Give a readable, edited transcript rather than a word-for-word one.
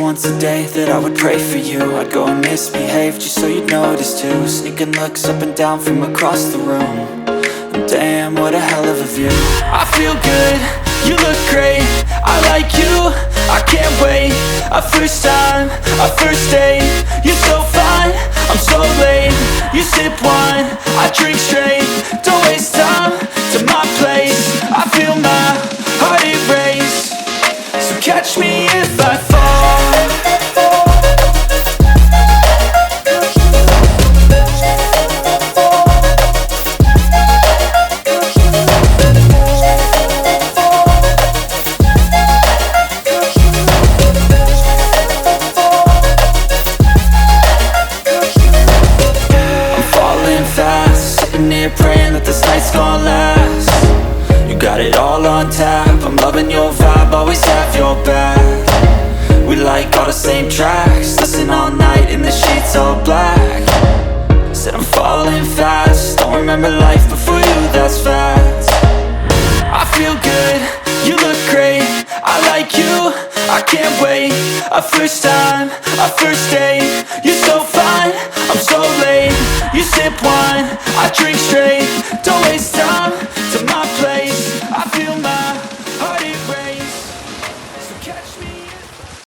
once a day that I would pray for you. I'd go and misbehave just so you'd notice too. Sneaking looks up and down from across the room. And damn, what a hell of a view. I feel good, you look great, I like you, I can't wait. A first time, a first date, you're so fine, I'm so late. You sip wine, I drink straight. Don't waste time to my place. I feel my heart erase. So catch me if I fall. Praying that this night's gonna last. You got it all on tap, I'm loving your vibe, always have your back. We like all the same tracks, listen all night in the sheets all black. Said I'm falling fast, don't remember life before you, that's fact. I feel good, you look great, I like you, I can't wait. A first time, a first date, you're so fine, I'm so late. You sip wine, I drink straight. Don't waste time